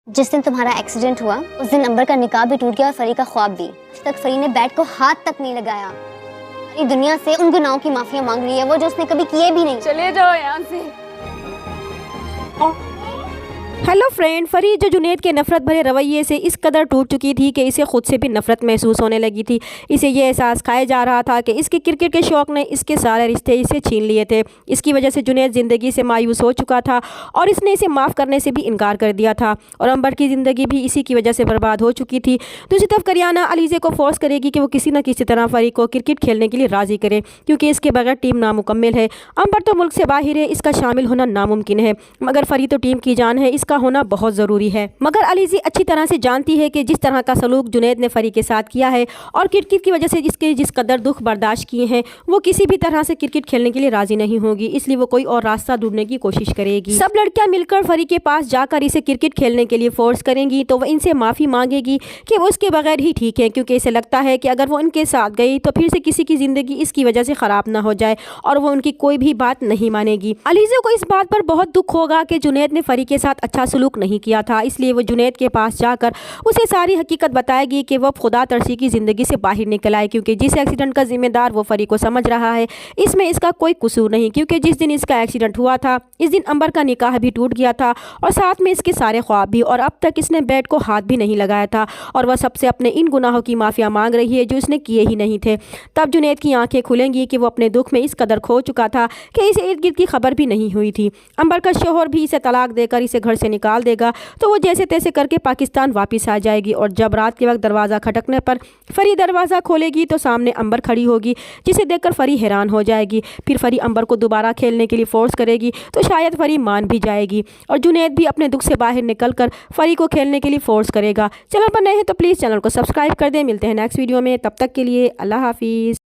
जिस दिन तुम्हारा एक्सीडेंट हुआ उस दिन अंबर का निकाह भी टूट गया और फरी का ख्वाब भी। आज तक फरी ने बैट को हाथ तक नहीं लगाया। सारी दुनिया से उन गुनाहों की माफिया मांग रही है, वो जो उसने कभी किए भी नहीं। चले जाओ यहाँ से। हेलो फ्रेंड, फरी जो जुनैद के नफ़रत भरे रवैये से इस कदर टूट चुकी थी कि इसे खुद से भी नफ़रत महसूस होने लगी थी। इसे ये एहसास खाया जा रहा था कि इसके क्रिकेट के शौक़ ने इसके सारे रिश्ते इसे छीन लिए थे। इसकी वजह से जुनैद ज़िंदगी से मायूस हो चुका था और इसने इसे माफ़ करने से भी इनकार कर दिया था और अंबर की ज़िंदगी भी इसी की वजह से बर्बाद हो चुकी थी। दूसरी तरफ करियाना अलीज़े को फोर्स करेगी कि वो किसी न किसी तरह फरी को क्रिकेट खेलने के लिए राज़ी करे, क्योंकि इसके बगैर टीम नामुकम्मल है। अंबर तो मुल्क से बाहर है, इसका शामिल होना नामुमकिन है, मगर फरी तो टीम की जान है, इसका होना बहुत ज़रूरी है। मगर अलीज़ी अच्छी तरह से जानती है कि जिस तरह का सलूक जुनैद ने फरी के साथ किया है और क्रिकेट की वजह से इसके जिस कदर दुख बर्दाश्त किए हैं, वो किसी भी तरह से क्रिकेट खेलने के लिए राजी नहीं होगी, इसलिए वो कोई और रास्ता ढूंढने की कोशिश करेगी। सब लड़कियां मिलकर फरी के पास जाकर इसे क्रिकेट खेलने के लिए फोर्स करेंगी तो वो इनसे माफ़ी मांगेगी कि वो उसके बगैर ही ठीक है, क्योंकि इसे लगता है कि अगर वो इनके साथ गई तो फिर से किसी की ज़िंदगी इसकी वजह से ख़राब ना हो जाए और वो उनकी कोई भी बात नहीं मानेगी। अलीज़े को इस बात पर बहुत दुख होगा कि जुनैद ने फरी के साथ अच्छा सलूक नहीं किया था, इसलिए वो जुनैद के पास जाकर उसे सारी हकीकत बताएगी कि वो खुदा तरसी की ज़िंदगी से बाहर निकल आए, क्योंकि जिस एक्सीडेंट का जिम्मेदार वो फरी को समझ रहा है इसमें इसका कोई कसूर नहीं, क्योंकि जिस दिन इसका एक्सीडेंट हुआ था इस दिन अंबर का निकाह भी टूट गया था और साथ में इसके सारे ख्वाब भी, और अब तक इसने बैट को हाथ भी नहीं लगाया था और वह सबसे अपने इन गुनाहों की माफ़िया मांग रही है जो इसने किए ही नहीं थे। तब जुनैद की आंखें खुलेंगी कि वो अपने दुख में इस कदर खो चुका था कि इसे इर्द गिर्द की खबर भी नहीं हुई थी। अंबर का शोहर भी इसे तलाक देकर इसे घर से निकाल देगा तो वो जैसे तैसे करके पाकिस्तान वापस आ जाएगी, और जब रात के वक्त दरवाज़ा खटकने पर फरी दरवाज़ा खोलेगी तो सामने अंबर खड़ी होगी, जिसे देखकर फरी हैरान हो जाएगी। फिर फरी अंबर को दोबारा खेलने के लिए फोर्स करेगी तो शायद फरी मान भी जाएगी और जुनैद भी अपने दुख से बाहर निकलकर फरी को खेलने के लिए फोर्स करेगा। चैनल पर नए हैं तो प्लीज़ चैनल को सब्सक्राइब कर दें। मिलते हैं नेक्स्ट वीडियो में, तब तक के लिए अल्लाह हाफिज़।